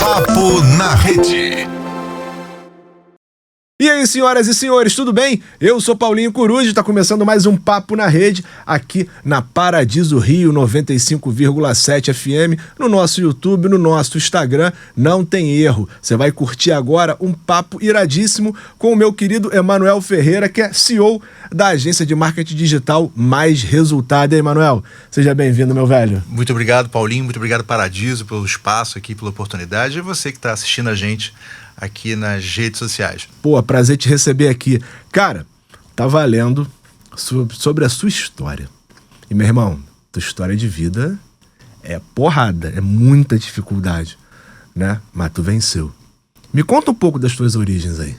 Papo na Rede. E aí, senhoras e senhores, tudo bem? Eu sou Paulinho Coruja, está começando mais um Papo na Rede, aqui na Paradiso Rio 95,7 FM, no nosso YouTube, no nosso Instagram, não tem erro. Você vai curtir agora um papo iradíssimo com o meu querido Emanuel Ferreira, que é CEO da agência de marketing digital Mais Resultado. E aí, Emanuel, seja bem-vindo, meu velho. Muito obrigado, Paulinho, muito obrado, Paradiso, pelo espaço aqui, pela oportunidade, e você que está assistindo a gente aqui nas redes sociais. Pô, prazer te receber aqui. Cara, tava lendo sobre a sua história. E, meu irmão, tua história de vida é porrada, é muita dificuldade, né? Mas tu venceu. Me conta um pouco das tuas origens aí.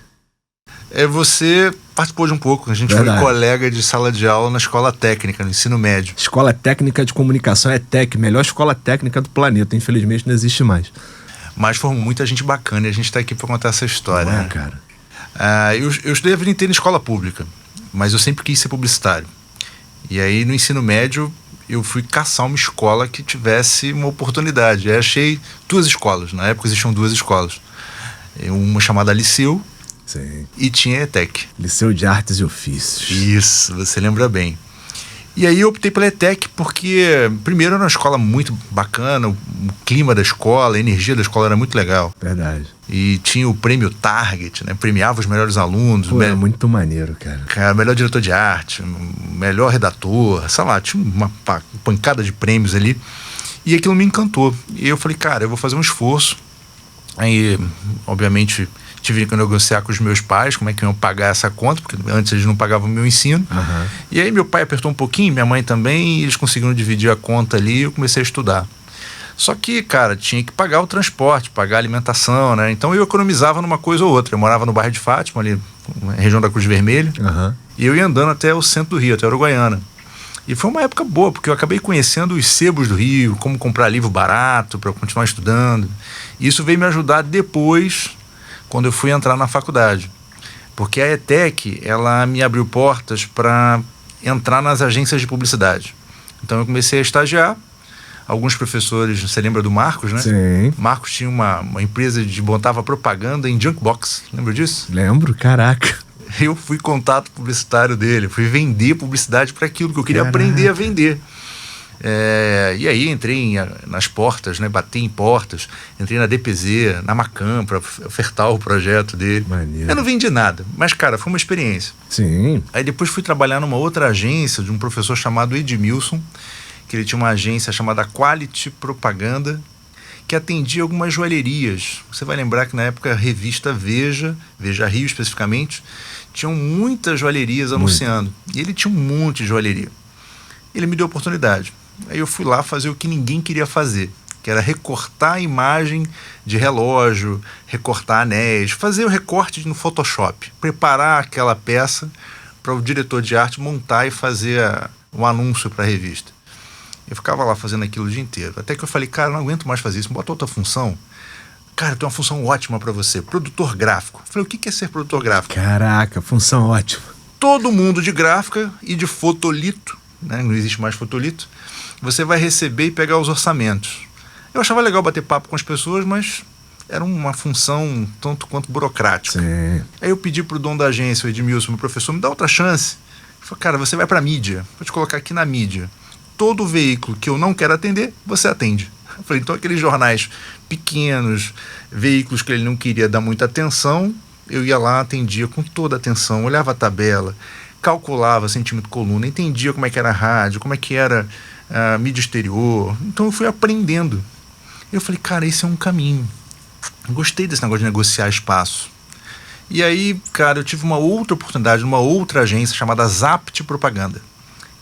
Você participou de um pouco, a gente Verdade. foi colega de sala de aula na escola técnica, no ensino médio. Escola Técnica de Comunicação, é TEC, melhor escola técnica do planeta. Infelizmente não existe mais. Mas foi muita gente bacana e a gente está aqui para contar essa história. Não é, né? cara? Eu estudei a vida inteira em escola pública, mas eu sempre quis ser publicitário. E aí no ensino médio eu fui caçar uma escola que tivesse uma oportunidade. Aí achei duas escolas, na época existiam duas escolas. Uma chamada Liceu. Sim. E tinha a ETEC. Liceu de Artes e Ofícios. Isso, você lembra bem. E aí eu optei pela ETEC porque, primeiro, era uma escola muito bacana, o clima da escola, a energia da escola era muito legal. Verdade. E tinha o prêmio Target, né? Premiava os melhores alunos. Pô, é muito maneiro, cara. O melhor diretor de arte, o melhor redator, sei lá, tinha uma pancada de prêmios ali. E aquilo me encantou. E eu falei, cara, eu vou fazer um esforço. Aí, obviamente, tive que negociar com os meus pais como é que iam pagar essa conta, porque antes eles não pagavam o meu ensino. Uhum. E aí meu pai apertou um pouquinho, minha mãe também, e eles conseguiram dividir a conta ali e eu comecei a estudar. Só que, cara, tinha que pagar o transporte, pagar a alimentação, né? Então eu economizava numa coisa ou outra. Eu morava no bairro de Fátima, ali na região da Cruz Vermelha, e eu ia andando até o centro do Rio, até Uruguaiana. E foi uma época boa, porque eu acabei conhecendo os sebos do Rio, como comprar livro barato para eu continuar estudando. E isso veio me ajudar depois, quando eu fui entrar na faculdade. Porque a ETEC, ela me abriu portas para entrar nas agências de publicidade. Então eu comecei a estagiar. Alguns professores, você lembra do Marcos, né? Sim. Marcos tinha uma empresa de montava propaganda em Junkbox, lembra disso? Lembro, caraca. Eu fui contato publicitário dele, fui vender publicidade para aquilo que eu queria aprender a vender. E aí entrei nas portas, né? Bati em portas, entrei na DPZ, na Macam para ofertar o projeto dele. Maneiro. Eu não vendi nada, mas cara, foi uma experiência. Sim. Aí depois fui trabalhar numa outra agência de um professor chamado Edmilson, que ele tinha uma agência chamada Quality Propaganda, que atendia algumas joalherias. Você vai lembrar que na época a revista Veja Rio especificamente, tinham muitas joalherias anunciando. E ele tinha um monte de joalheria. Ele me deu a oportunidade. Aí eu fui lá fazer o que ninguém queria fazer, que era recortar a imagem de relógio, recortar anéis, fazer o recorte no Photoshop, preparar aquela peça para o diretor de arte montar e fazer um anúncio para a revista. Eu ficava lá fazendo aquilo o dia inteiro. Até que eu falei, cara, eu não aguento mais fazer isso, bota outra função. Cara, tem uma função ótima para você, produtor gráfico. Eu falei, o que é ser produtor gráfico? Caraca, função ótima. Todo mundo de gráfica e de fotolito, né? Não existe mais fotolito. Você vai receber e pegar os orçamentos. Eu achava legal bater papo com as pessoas, mas era uma função tanto quanto burocrática. Sim. Aí eu pedi pro dono da agência, o Edmilson, meu professor, me dá outra chance. Ele falou, cara, você vai pra mídia, vou te colocar aqui na mídia. Todo veículo que eu não quero atender, você atende. Eu falei, então aqueles jornais pequenos, veículos que ele não queria dar muita atenção, eu ia lá, atendia com toda a atenção, olhava a tabela, calculava centímetro coluna, entendia como é que era a rádio, como é que era a mídia exterior. Então eu fui aprendendo. Eu falei, cara, esse é um caminho. Eu gostei desse negócio de negociar espaço. E aí, cara, eu tive uma outra oportunidade numa outra agência chamada Zapt Propaganda,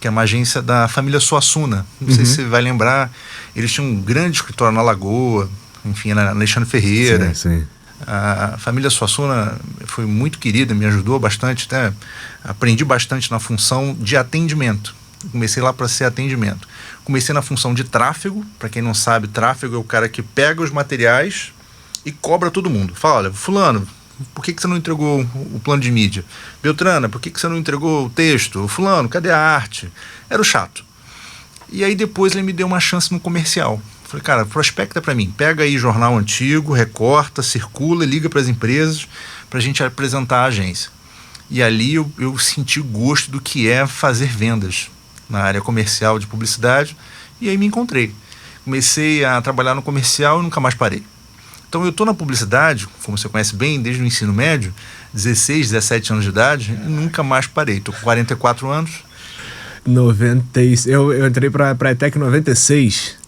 que é uma agência da família Suassuna. Não sei se você vai lembrar. Eles tinham um grande escritório na Lagoa, enfim, na Alexandre Ferreira. Sim. A família Suassuna foi muito querida, me ajudou bastante, até aprendi bastante na função de atendimento. Comecei lá para ser atendimento. Comecei na função de tráfego. Para quem não sabe, tráfego é o cara que pega os materiais e cobra todo mundo. Fala, olha, fulano, por que você não entregou o plano de mídia? Beltrana, por que você não entregou o texto? Fulano, cadê a arte? Era o chato. E aí depois ele me deu uma chance no comercial. Falei, cara, prospecta para mim. Pega aí jornal antigo, recorta, circula e liga para as empresas para a gente apresentar a agência. E ali eu senti o gosto do que é fazer vendas na área comercial de publicidade. E aí me encontrei. Comecei a trabalhar no comercial e nunca mais parei. Então eu estou na publicidade, como você conhece bem, desde o ensino médio, 16, 17 anos de idade, e nunca mais parei. Estou com 44 anos. Eu entrei para a ETEC em 96.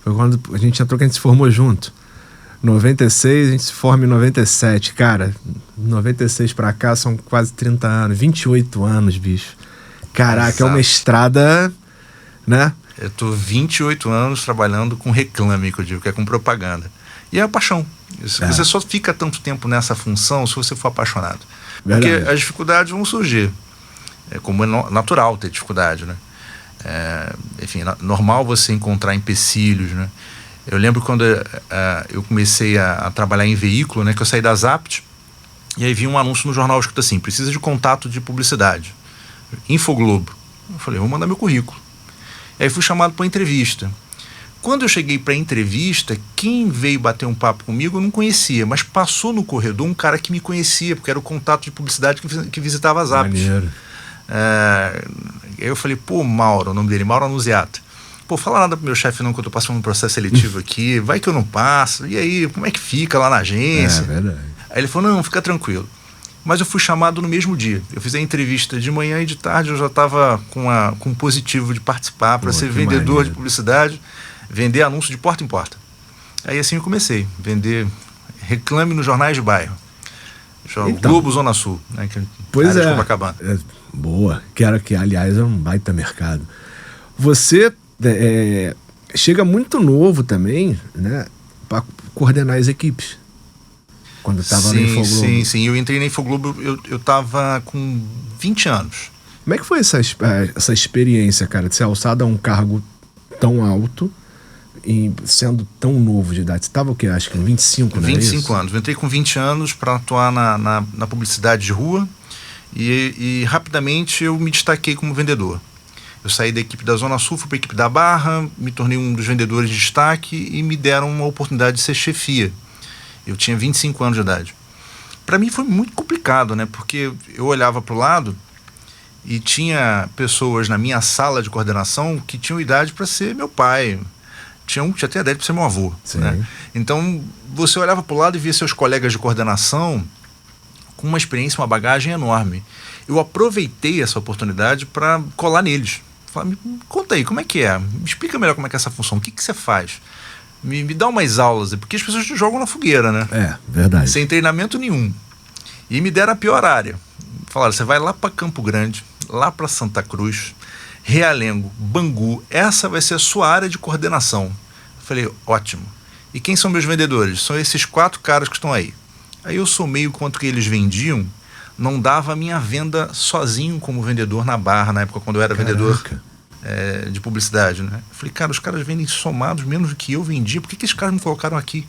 Foi quando a gente entrou, que a gente se formou junto. 96, a gente se forma em 97. Cara, 96 para cá são quase 30 anos. 28 anos, bicho. Caraca, exato. É uma estrada, né? Eu tô 28 anos trabalhando com reclame, que eu digo, que é com propaganda. E é a paixão. Você só fica tanto tempo nessa função se você for apaixonado. Verdade. Porque as dificuldades vão surgir. Como é natural ter dificuldade, né? Enfim, normal você encontrar empecilhos, né? Eu lembro quando eu comecei a trabalhar em veículo, né? Que eu saí da Zapt, e aí vi um anúncio no jornal escrito assim: precisa de contato de publicidade. Infoglobo. Eu falei, vou mandar meu currículo. E aí fui chamado para entrevista. Quando eu cheguei para a entrevista, quem veio bater um papo comigo eu não conhecia, mas passou no corredor um cara que me conhecia, porque era o contato de publicidade que visitava as Zapt. Maneiro. Eu falei, pô, Mauro, o nome dele, Mauro Anuziato. Pô, fala nada pro meu chefe não, que eu tô passando um processo seletivo aqui, vai que eu não passo, e aí, como é que fica lá na agência? Verdade. Aí ele falou, não, fica tranquilo. Mas eu fui chamado no mesmo dia. Eu fiz a entrevista de manhã e de tarde eu já estava com positivo de participar para ser vendedor maneiro. De publicidade, vender anúncio de porta em porta. Aí assim eu comecei, vender reclame nos jornais de bairro. Então, Globo Zona Sul, né? Pois é. Boa, que aliás é um baita mercado. Você chega muito novo também, né? Para coordenar as equipes. Quando estava no Infoglobo. Sim. Eu entrei na Infoglobo, eu estava com 20 anos. Como é que foi essa experiência, cara, de ser alçado a um cargo tão alto e sendo tão novo de idade? Você estava o quê? Acho que com 25, né? 25 anos. Eu entrei com 20 anos para atuar na publicidade de rua e rapidamente eu me destaquei como vendedor. Eu saí da equipe da Zona Sul, fui para a equipe da Barra, me tornei um dos vendedores de destaque e me deram uma oportunidade de ser chefia. Eu tinha 25 anos de idade. Para mim foi muito complicado, né? Porque eu olhava para o lado e tinha pessoas na minha sala de coordenação que tinham idade para ser meu pai. Tinha um que já tinha idade para ser meu avô. Né? Então, você olhava para o lado e via seus colegas de coordenação com uma experiência, uma bagagem enorme. Eu aproveitei essa oportunidade para colar neles. Falei, me conta aí, como é que é? Me explica melhor como é que é essa função. O que você faz? Me dá umas aulas, porque as pessoas te jogam na fogueira, né? Verdade. Sem treinamento nenhum. E me deram a pior área. Falaram, você vai lá para Campo Grande, lá para Santa Cruz, Realengo, Bangu, essa vai ser a sua área de coordenação. Eu falei, ótimo. E quem são meus vendedores? São esses 4 caras que estão aí. Aí eu somei o quanto que eles vendiam, não dava a minha venda sozinho como vendedor na Barra, na época quando eu era vendedor de publicidade, né? Eu falei, cara, os caras vendem somados menos do que eu vendia, por que esses caras me colocaram aqui?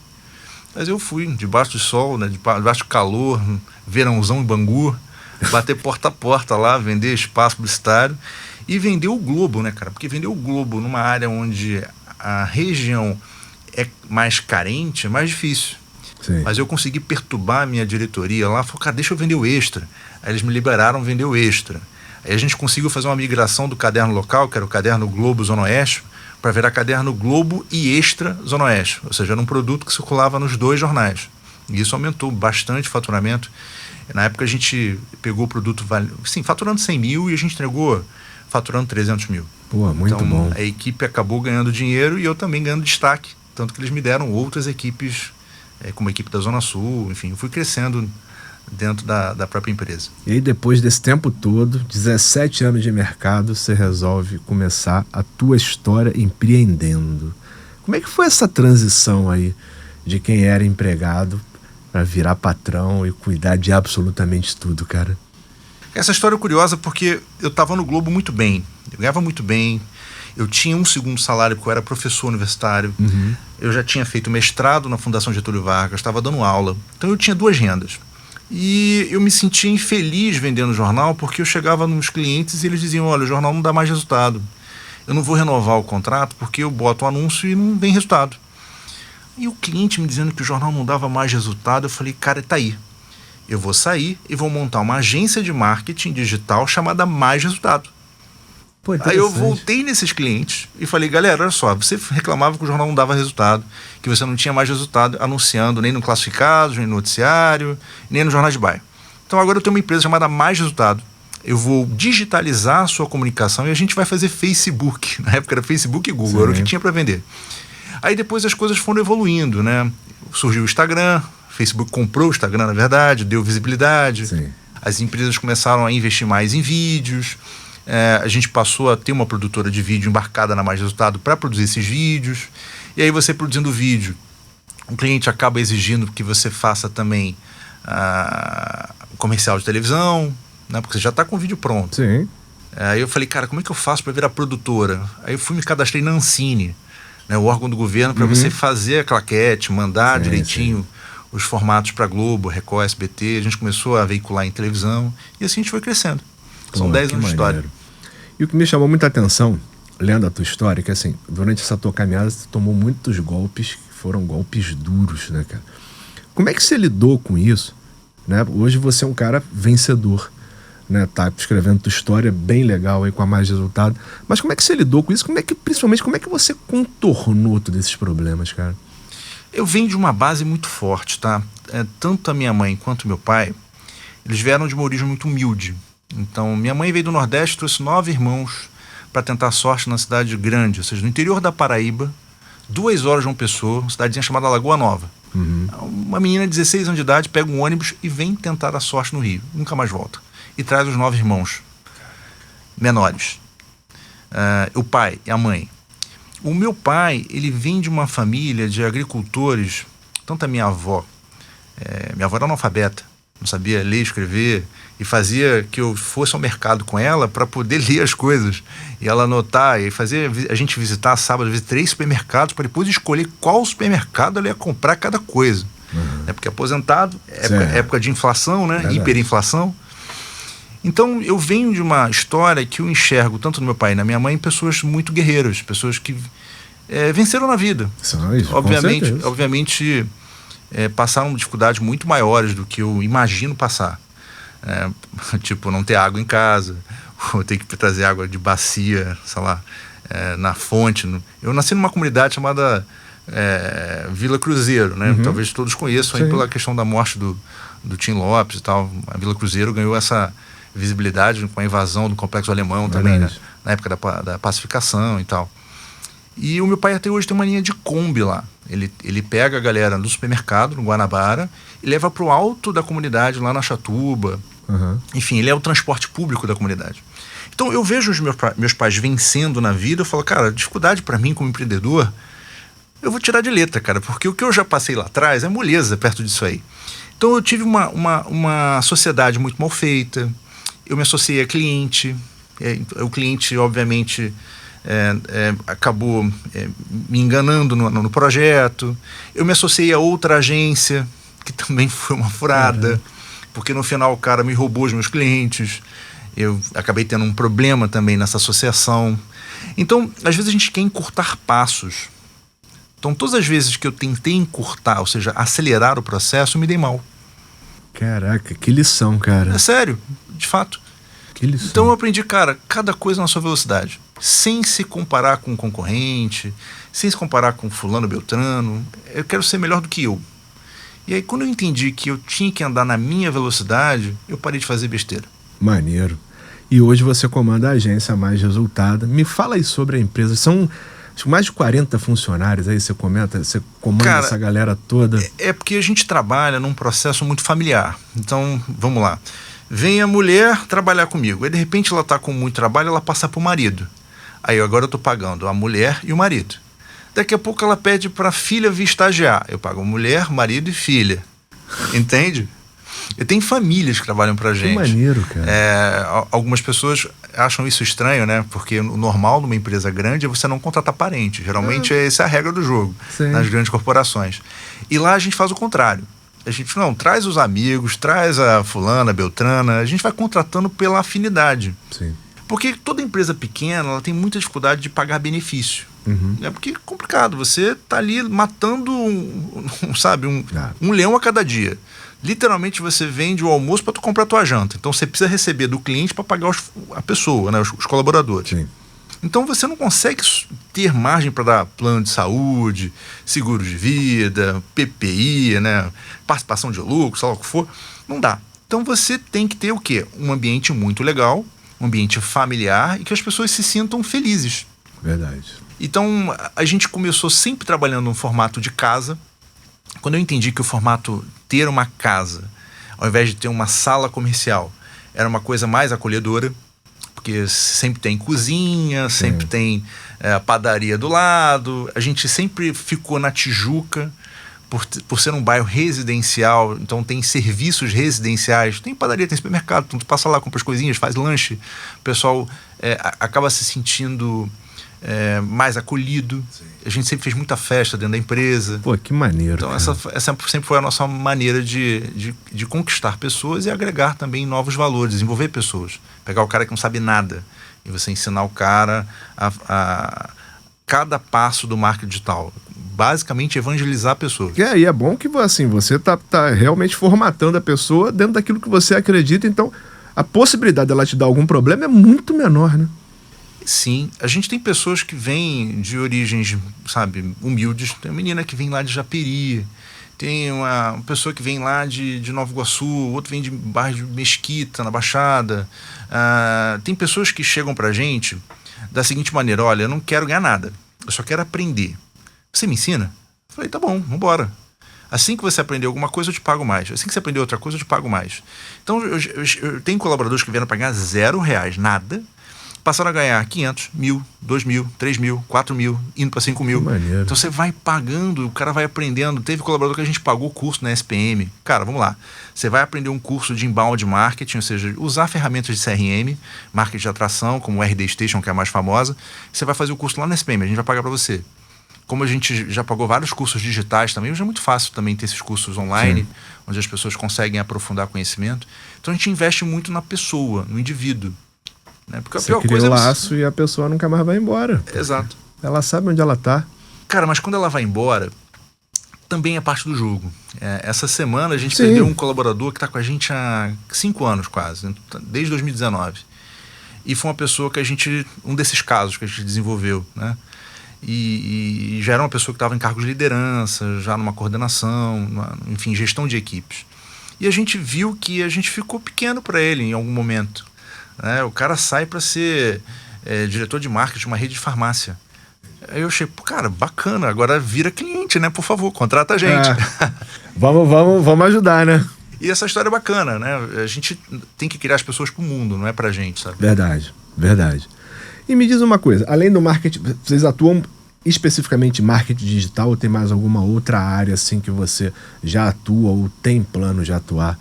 Mas eu fui, debaixo do sol, né, debaixo do calor, verãozão em Bangu, bater porta a porta lá, vender espaço publicitário e vender o Globo, né, cara? Porque vender o Globo numa área onde a região é mais carente é mais difícil. Sim. Mas eu consegui perturbar a minha diretoria lá, falei, cara, deixa eu vender o Extra. Aí eles me liberaram vender o Extra. Aí a gente conseguiu fazer uma migração do caderno local, que era o caderno Globo Zona Oeste, para virar caderno Globo e Extra Zona Oeste. Ou seja, era um produto que circulava nos 2 jornais. E isso aumentou bastante o faturamento. Na época a gente pegou o produto, faturando 100 mil e a gente entregou faturando 300 mil. Pô, muito então, bom. A equipe acabou ganhando dinheiro e eu também ganhando destaque. Tanto que eles me deram outras equipes, como a equipe da Zona Sul, enfim, eu fui crescendo dentro da própria empresa. E aí depois desse tempo todo, 17 anos de mercado, você resolve começar a tua história empreendendo. Como é que foi essa transição aí de quem era empregado para virar patrão e cuidar de absolutamente tudo, cara? Essa história é curiosa porque eu estava no Globo muito bem, eu ganhava muito bem, eu tinha um segundo salário porque eu era professor universitário, eu já tinha feito mestrado na Fundação Getúlio Vargas, estava dando aula, então eu tinha 2 rendas. E eu me sentia infeliz vendendo jornal porque eu chegava nos clientes e eles diziam, olha, o jornal não dá mais resultado. eu não vou renovar o contrato porque eu boto um anúncio e não vem resultado. E o cliente me dizendo que o jornal não dava mais resultado, eu falei, cara, tá aí. Eu vou sair e vou montar uma agência de marketing digital chamada Mais Resultado. Pô, aí eu voltei nesses clientes e falei, galera, olha só, você reclamava que o jornal não dava resultado, que você não tinha mais resultado anunciando nem no Classificados, nem no Noticiário, nem no Jornal de Bairro. Então agora eu tenho uma empresa chamada Mais Resultado. Eu vou digitalizar a sua comunicação e a gente vai fazer Facebook. Na época era Facebook e Google, Sim. era o que tinha para vender. Aí depois as coisas foram evoluindo, né? Surgiu o Instagram, o Facebook comprou o Instagram, na verdade, deu visibilidade. Sim. As empresas começaram a investir mais em vídeos. A gente passou a ter uma produtora de vídeo embarcada na Mais Resultado para produzir esses vídeos. E aí você produzindo vídeo, o cliente acaba exigindo que você faça também comercial de televisão, né? Porque você já está com o vídeo pronto. Sim. Aí eu falei, cara, como é que eu faço para virar produtora? Aí eu fui me cadastrei na Ancine, né, o órgão do governo, para você fazer a claquete, mandar direitinho os formatos para Globo, Record, SBT. A gente começou a veicular em televisão e assim a gente foi crescendo. São 10 anos de história. E o que me chamou muita atenção, lendo a tua história, que assim, durante essa tua caminhada você tomou muitos golpes, que foram golpes duros, né, cara? Como é que você lidou com isso? Né? Hoje você é um cara vencedor, né? Tá escrevendo tua história bem legal aí com a Mais Resultado. Mas como é que você lidou com isso? Principalmente, como é que você contornou todos esses problemas, cara? Eu venho de uma base muito forte, tá? Tanto a minha mãe quanto meu pai, eles vieram de uma origem muito humilde. Então, minha mãe veio do Nordeste, trouxe 9 irmãos para tentar sorte na cidade grande, ou seja, no interior da Paraíba, 2 horas de uma pessoa, uma cidadezinha chamada Lagoa Nova. Uma menina de 16 anos de idade pega um ônibus e vem tentar a sorte no Rio. Nunca mais volta. E traz os 9 irmãos menores. O pai e a mãe. O meu pai, ele vem de uma família de agricultores, tanto a minha avó era analfabeta, não sabia ler e escrever, e fazia que eu fosse ao mercado com ela para poder ler as coisas, e ela anotar, e fazia a gente visitar sábado, às vezes 3 supermercados, para depois escolher qual supermercado ela ia comprar cada coisa. Porque aposentado, época de inflação, né? Verdade. Hiperinflação. Então eu venho de uma história que eu enxergo, tanto no meu pai e na minha mãe, pessoas muito guerreiras, pessoas que venceram na vida. Obviamente passaram dificuldades muito maiores do que eu imagino passar. Tipo, não ter água em casa, ou ter que trazer água de bacia, sei lá, na fonte. Eu nasci numa comunidade chamada Vila Cruzeiro, né? Talvez todos conheçam aí pela questão da morte do Tim Lopes e tal. A Vila Cruzeiro ganhou essa visibilidade com a invasão do Complexo Alemão também, né? Na época da pacificação e tal. E o meu pai até hoje tem uma linha de Kombi lá. Ele pega a galera do supermercado, no Guanabara, e leva para o alto da comunidade, lá na Chatuba. Enfim, ele é o transporte público da comunidade. Então eu vejo os meus pais vencendo na vida, eu falo, cara, dificuldade para mim como empreendedor, eu vou tirar de letra, cara, porque o que eu já passei lá atrás é moleza perto disso aí. Então eu tive uma sociedade muito mal feita, eu me associei a cliente, o cliente obviamente acabou me enganando no projeto, eu me associei a outra agência, que também foi uma furada, porque no final o cara me roubou os meus clientes, eu acabei tendo um problema também nessa associação. Então, às vezes a gente quer encurtar passos. Então, todas as vezes que eu tentei encurtar, ou seja, acelerar o processo, eu me dei mal. Caraca, que lição, cara. É sério, de fato. Que lição. Então eu aprendi, cara, cada coisa na sua velocidade. Sem se comparar com um concorrente, sem se comparar com fulano beltrano. Eu quero ser melhor do que eu. E aí, quando eu entendi que eu tinha que andar na minha velocidade, eu parei de fazer besteira. Maneiro. E hoje você comanda a agência Mais Resultado. Me fala aí sobre a empresa. São mais de 40 funcionários aí, você comanda, cara, essa galera toda. É porque a gente trabalha num processo muito familiar. Então, vamos lá. Vem a mulher trabalhar comigo. Aí, de repente, ela está com muito trabalho, ela passa para o marido. Aí, agora eu estou pagando a mulher e o marido. Daqui a pouco ela pede para a filha vir estagiar. Eu pago mulher, marido e filha. Entende? Eu tenho famílias que trabalham pra gente. Que maneiro, cara. Algumas pessoas acham isso estranho, né? Porque o normal numa empresa grande é você não contratar parente. Geralmente essa é a regra do jogo. Sim. Nas grandes corporações. E lá a gente faz o contrário. A gente traz os amigos, traz a fulana, a beltrana. A gente vai contratando pela afinidade. Sim. Porque toda empresa pequena, ela tem muita dificuldade de pagar benefício. Porque é complicado, você tá ali matando um leão a cada dia. Literalmente você vende o almoço para tu comprar a tua janta. Então você precisa receber do cliente para pagar a pessoa, né, os colaboradores. Sim. Então você não consegue ter margem para dar plano de saúde, seguro de vida, PPI, né, participação de lucro, sei lá o que for. Não dá. Então você tem que ter o quê? Um ambiente muito legal, um ambiente familiar e que as pessoas se sintam felizes. Verdade. Então a gente começou sempre trabalhando no formato de casa. Quando eu entendi que o formato ter uma casa, ao invés de ter uma sala comercial, era uma coisa mais acolhedora, porque sempre tem cozinha, sempre tem padaria do lado, a gente sempre ficou na Tijuca, por ser um bairro residencial, então tem serviços residenciais, tem padaria, tem supermercado, então tu passa lá, compra as coisinhas, faz lanche, o pessoal acaba se sentindo mais acolhido. Sim. A gente sempre fez muita festa dentro da empresa. Pô, que maneiro. Então essa sempre foi a nossa maneira de conquistar pessoas e agregar também novos valores, desenvolver pessoas. Pegar o cara que não sabe nada e você ensinar o cara a cada passo do marketing digital. Basicamente evangelizar a pessoa. E é bom que assim, você tá realmente formatando a pessoa dentro daquilo que você acredita, então a possibilidade dela te dar algum problema é muito menor, né? Sim, a gente tem pessoas que vêm de origens, sabe, humildes. Tem uma menina que vem lá de Japeri, tem uma pessoa que vem lá de Nova Iguaçu, outro vem de bairro de Mesquita, na Baixada. Tem pessoas que chegam pra gente da seguinte maneira: olha, eu não quero ganhar nada, eu só quero aprender. Você me ensina? Eu falei, tá bom, vambora. Assim que você aprender alguma coisa, eu te pago mais. Assim que você aprender outra coisa, eu te pago mais. Então, eu tenho colaboradores que vieram para ganhar R$0, nada, passaram a ganhar 500, 1.000, 2.000, 3.000, 4.000, indo para 5.000. Então você vai pagando, o cara vai aprendendo. Teve colaborador que a gente pagou o curso na SPM. Cara, vamos lá. Você vai aprender um curso de inbound marketing, ou seja, usar ferramentas de CRM, marketing de atração, como o RD Station, que é a mais famosa. Você vai fazer o curso lá na SPM, a gente vai pagar para você. Como a gente já pagou vários cursos digitais também, hoje é muito fácil também ter esses cursos online, sim, onde as pessoas conseguem aprofundar conhecimento. Então a gente investe muito na pessoa, no indivíduo. Né? Porque você cria o laço e a pessoa nunca mais vai embora. Exato. Ela sabe onde ela tá. Cara, mas quando ela vai embora, também é parte do jogo. Essa semana a gente perdeu um colaborador que está com a gente há 5 anos quase, desde 2019. E foi uma pessoa que um desses casos que a gente desenvolveu, né? E já era uma pessoa que estava em cargo de liderança, já numa coordenação, enfim, gestão de equipes. E a gente viu que a gente ficou pequeno para ele em algum momento. Né? O cara sai para ser diretor de marketing de uma rede de farmácia. Aí eu achei, cara, bacana, agora vira cliente, né? Por favor, contrata a gente. Vamos ajudar, né? E essa história é bacana, né? A gente tem que criar as pessoas pro mundo, não é pra gente, sabe? Verdade. E me diz uma coisa, além do marketing, vocês atuam especificamente em marketing digital ou tem mais alguma outra área assim que você já atua ou tem plano de atuar?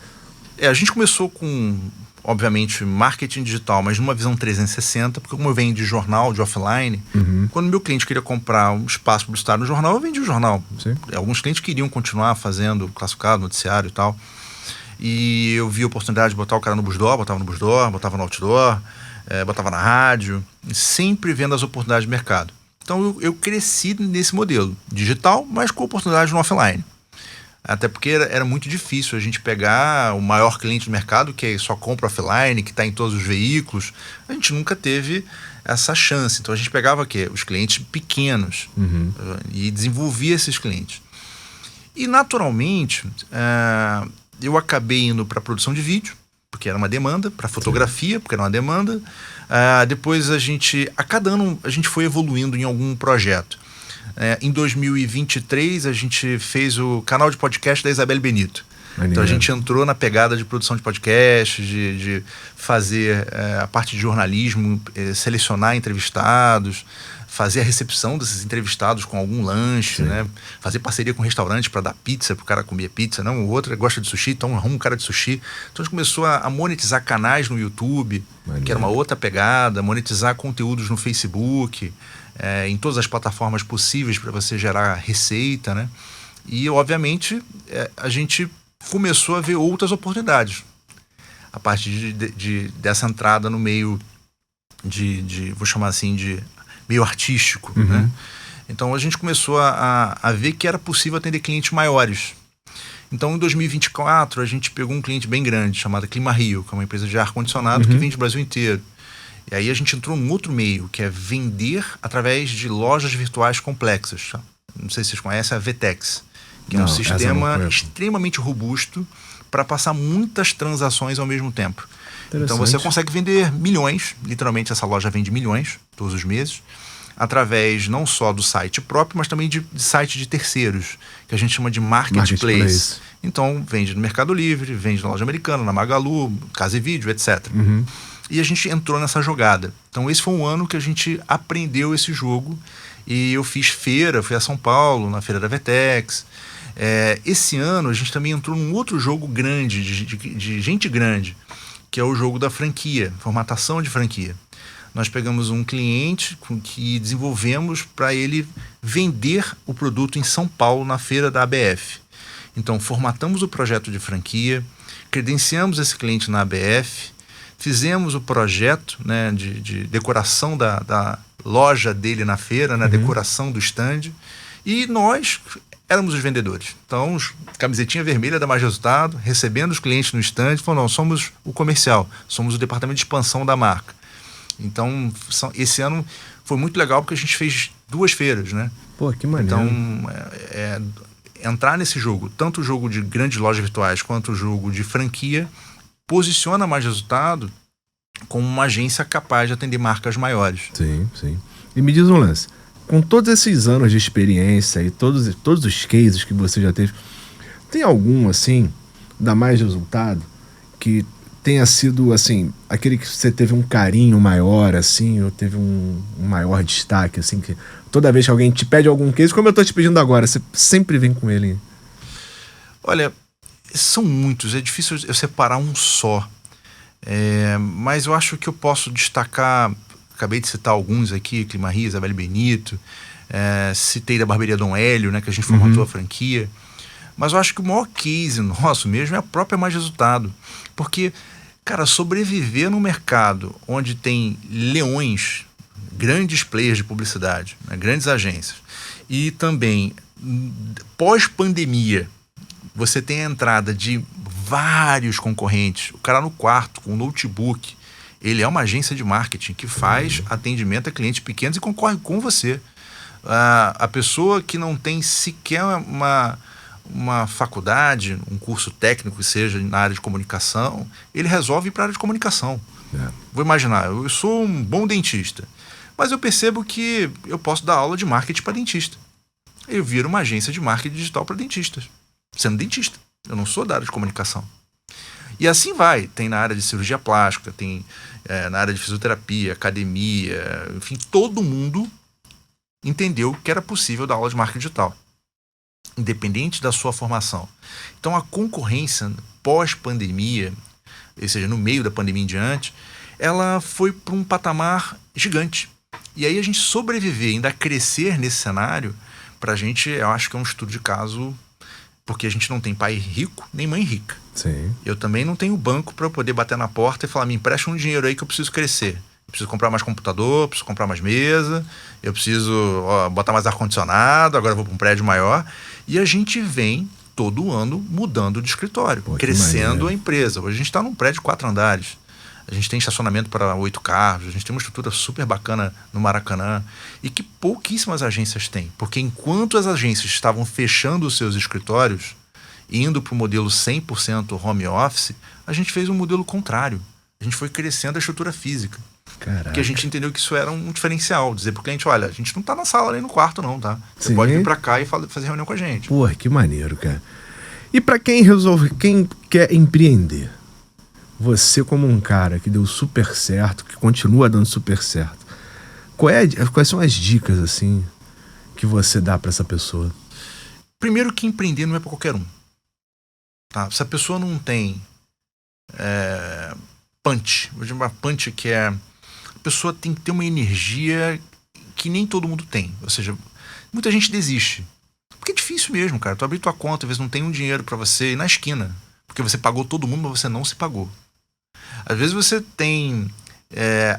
A gente começou com, obviamente, marketing digital, mas numa visão 360, porque como eu venho de jornal, de offline, quando meu cliente queria comprar um espaço publicitário no jornal, eu vendia o jornal. Sim. Alguns clientes queriam continuar fazendo classificado, noticiário e tal. E eu vi a oportunidade de botar o cara no busdoor, botava no busdoor, botava no outdoor, botava na rádio, sempre vendo as oportunidades de mercado. Então eu cresci nesse modelo digital, mas com oportunidade no offline. Até porque era muito difícil a gente pegar o maior cliente do mercado, que só compra offline, que está em todos os veículos. A gente nunca teve essa chance. Então a gente pegava os clientes pequenos e desenvolvia esses clientes. E naturalmente eu acabei indo para a produção de vídeo, porque era uma demanda, para fotografia, porque era uma demanda. Depois a cada ano a gente foi evoluindo em algum projeto. Em 2023 a gente fez o canal de podcast da Isabelle Benito. Maneiro. Então a gente entrou na pegada de produção de podcast, de fazer a parte de jornalismo, selecionar entrevistados, fazer a recepção desses entrevistados com algum lanche, né? Fazer parceria com restaurante para dar pizza, para o cara comer pizza. Não, o outro gosta de sushi, então arruma um cara de sushi. Então a gente começou a monetizar canais no YouTube, que era uma outra pegada, monetizar conteúdos no Facebook, em todas as plataformas possíveis para você gerar receita, né? E obviamente a gente começou a ver outras oportunidades. A partir dessa entrada no meio vou chamar assim, de meio artístico, né? Então a gente começou a ver que era possível atender clientes maiores. Então em 2024 a gente pegou um cliente bem grande, chamado Clima Rio, que é uma empresa de ar-condicionado que vende o Brasil inteiro. E aí a gente entrou num outro meio, que é vender através de lojas virtuais complexas. Não sei se vocês conhecem a VTEX, que é um sistema extremamente robusto para passar muitas transações ao mesmo tempo. Então você consegue vender milhões, literalmente essa loja vende milhões todos os meses, através não só do site próprio, mas também de site de terceiros, que a gente chama de marketplace. Então vende no Mercado Livre, vende na loja americana, na Magalu, Casa e Vídeo, etc. E a gente entrou nessa jogada. Então esse foi um ano que a gente aprendeu esse jogo e eu fiz feira, fui a São Paulo, na feira da VTEX. Esse ano a gente também entrou num outro jogo grande, de gente grande, que é o jogo da franquia, formatação de franquia. Nós pegamos um cliente que desenvolvemos para ele vender o produto em São Paulo, na feira da ABF. Então formatamos o projeto de franquia, credenciamos esse cliente na ABF, fizemos o projeto, né, de decoração da loja dele na feira, né, decoração do stand, e nós éramos os vendedores. Então, camisetinha vermelha dá mais resultado, recebendo os clientes no stand, falando, não, somos o comercial, somos o departamento de expansão da marca. Então, esse ano foi muito legal porque a gente fez 2 feiras, né? Pô, que maneiro. Então, entrar nesse jogo, tanto o jogo de grandes lojas virtuais quanto o jogo de franquia, posiciona mais resultado como uma agência capaz de atender marcas maiores. Sim, sim. E me diz um lance, com todos esses anos de experiência e todos os cases que você já teve, tem algum, assim, dá mais resultado, que tenha sido, assim, aquele que você teve um carinho maior, assim, ou teve um maior destaque, assim, que toda vez que alguém te pede algum case, como eu tô te pedindo agora, você sempre vem com ele? Olha, são muitos, é difícil eu separar um só. Mas eu acho que eu posso destacar, acabei de citar alguns aqui, Clima Rio, Isabelle Benito, citei da Barbearia Dom Hélio, né, que a gente formatou a franquia. Mas eu acho que o maior case nosso mesmo é a própria Mais Resultado. Porque, cara, sobreviver num mercado onde tem leões, grandes players de publicidade, né, grandes agências, e também, pós-pandemia, você tem a entrada de vários concorrentes, o cara no quarto, com um notebook, ele é uma agência de marketing que faz atendimento a clientes pequenos e concorre com você. A pessoa que não tem sequer uma faculdade, um curso técnico que seja na área de comunicação, ele resolve ir para a área de comunicação. Vou imaginar, eu sou um bom dentista, mas eu percebo que eu posso dar aula de marketing para dentista. Eu viro uma agência de marketing digital para dentistas, sendo dentista. Eu não sou da área de comunicação. E assim vai. Tem na área de cirurgia plástica, tem na área de fisioterapia, academia, enfim, todo mundo entendeu que era possível dar aula de marketing digital, independente da sua formação. Então a concorrência pós-pandemia, ou seja, no meio da pandemia em diante, ela foi para um patamar gigante. E aí a gente sobreviver, ainda crescer nesse cenário, para a gente, eu acho que é um estudo de caso, porque a gente não tem pai rico nem mãe rica. Sim. Eu também não tenho banco para eu poder bater na porta e falar, me empresta um dinheiro aí que eu preciso crescer. Eu preciso comprar mais computador, eu preciso comprar mais mesa, eu preciso botar mais ar-condicionado, agora eu vou para um prédio maior. E a gente vem todo ano mudando de escritório, crescendo a empresa. Hoje a gente está num prédio de 4 andares. A gente tem estacionamento para 8 carros, a gente tem uma estrutura super bacana no Maracanã e que pouquíssimas agências têm. Porque enquanto as agências estavam fechando os seus escritórios, indo para o modelo 100% home office, a gente fez um modelo contrário. A gente foi crescendo a estrutura física. Caraca. Porque a gente entendeu que isso era um diferencial. Dizer pro cliente, olha, a gente não tá na sala nem no quarto não, tá? Você pode vir para cá e fazer reunião com a gente. Porra, que maneiro, cara. E para quem quer empreender, você como um cara que deu super certo, que continua dando super certo, quais são as dicas, assim, que você dá para essa pessoa? Primeiro que empreender não é para qualquer um. Tá? Se a pessoa não tem punch, vou chamar punch, que é... A pessoa tem que ter uma energia que nem todo mundo tem. Ou seja, muita gente desiste. Porque é difícil mesmo, cara. Tu abrir tua conta, às vezes não tem um dinheiro para você ir na esquina. Porque você pagou todo mundo, mas você não se pagou. Às vezes você tem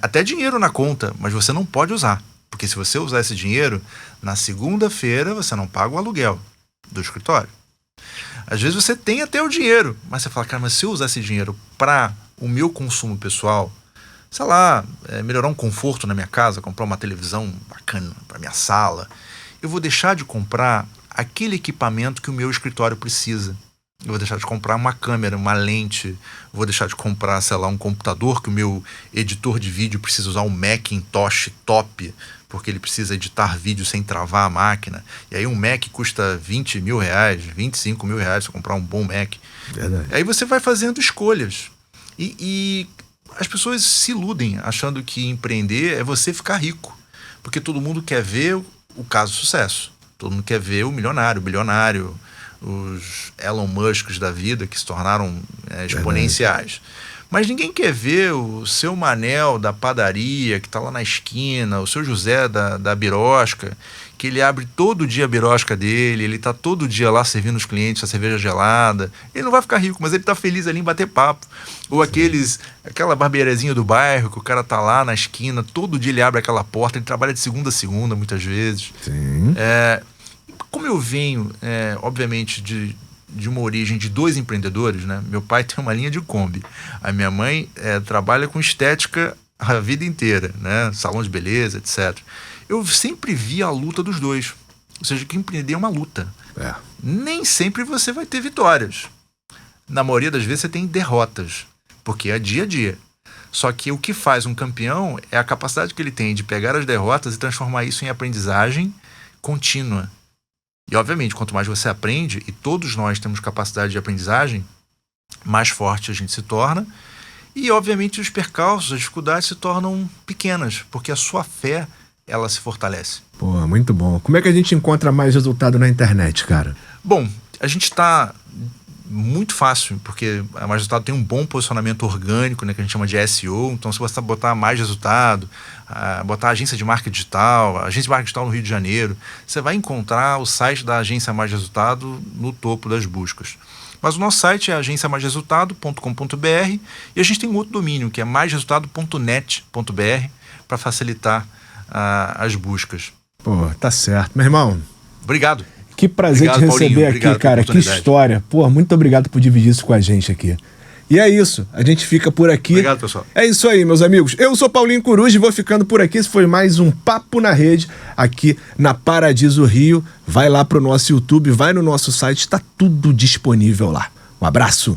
até dinheiro na conta, mas você não pode usar. Porque se você usar esse dinheiro, na segunda-feira você não paga o aluguel do escritório. Às vezes você tem até o dinheiro, mas você fala, cara, mas se eu usar esse dinheiro para o meu consumo pessoal, sei lá, melhorar um conforto na minha casa, comprar uma televisão bacana para minha sala, eu vou deixar de comprar aquele equipamento que o meu escritório precisa. Eu vou deixar de comprar uma câmera, uma lente, vou deixar de comprar, sei lá, um computador que o meu editor de vídeo precisa usar um Macintosh top, porque ele precisa editar vídeo sem travar a máquina. E aí um Mac custa 20 mil reais, 25 mil reais para comprar um bom Mac. Verdade. Aí você vai fazendo escolhas. E as pessoas se iludem achando que empreender é você ficar rico. Porque todo mundo quer ver o caso de sucesso. Todo mundo quer ver o milionário, o bilionário, os Elon Musks da vida que se tornaram exponenciais. Mas ninguém quer ver o seu Manel da padaria que está lá na esquina, o seu José da birosca, que ele abre todo dia a birosca dele, ele está todo dia lá servindo os clientes a cerveja gelada. Ele não vai ficar rico, mas ele está feliz ali em bater papo. Ou aquela barbearezinha do bairro que o cara está lá na esquina, todo dia ele abre aquela porta, ele trabalha de segunda a segunda muitas vezes. Sim. Como eu venho, obviamente, de uma origem de 2 empreendedores, né? Meu pai tem uma linha de Kombi. A minha mãe trabalha com estética a vida inteira, né? Salão de beleza, etc. Eu sempre vi a luta dos dois. Ou seja, que empreender é uma luta. Nem sempre você vai ter vitórias. Na maioria das vezes você tem derrotas, porque é dia a dia. Só que o que faz um campeão é a capacidade que ele tem de pegar as derrotas e transformar isso em aprendizagem contínua. E, obviamente, quanto mais você aprende, e todos nós temos capacidade de aprendizagem, mais forte a gente se torna. E, obviamente, os percalços, as dificuldades se tornam pequenas, porque a sua fé, ela se fortalece. Pô, muito bom. Como é que a gente encontra mais resultado na internet, cara? Bom, a gente está muito fácil, porque a Mais Resultado tem um bom posicionamento orgânico, né, que a gente chama de SEO. Então, se você botar Mais Resultado, botar agência de marketing digital, agência de marketing digital no Rio de Janeiro, você vai encontrar o site da agência Mais Resultado no topo das buscas. Mas o nosso site é agenciamaisresultado.com.br e a gente tem um outro domínio, que é maisresultado.net.br, para facilitar as buscas. Pô, tá certo. Meu irmão, obrigado. Que prazer te receber aqui, cara. Que história. Pô, muito obrigado por dividir isso com a gente aqui. E é isso. A gente fica por aqui. Obrigado, pessoal. É isso aí, meus amigos. Eu sou Paulinho Coruja e vou ficando por aqui. Esse foi mais um Papo na Rede aqui na Paradiso Rio. Vai lá pro nosso YouTube, vai no nosso site. Tá tudo disponível lá. Um abraço.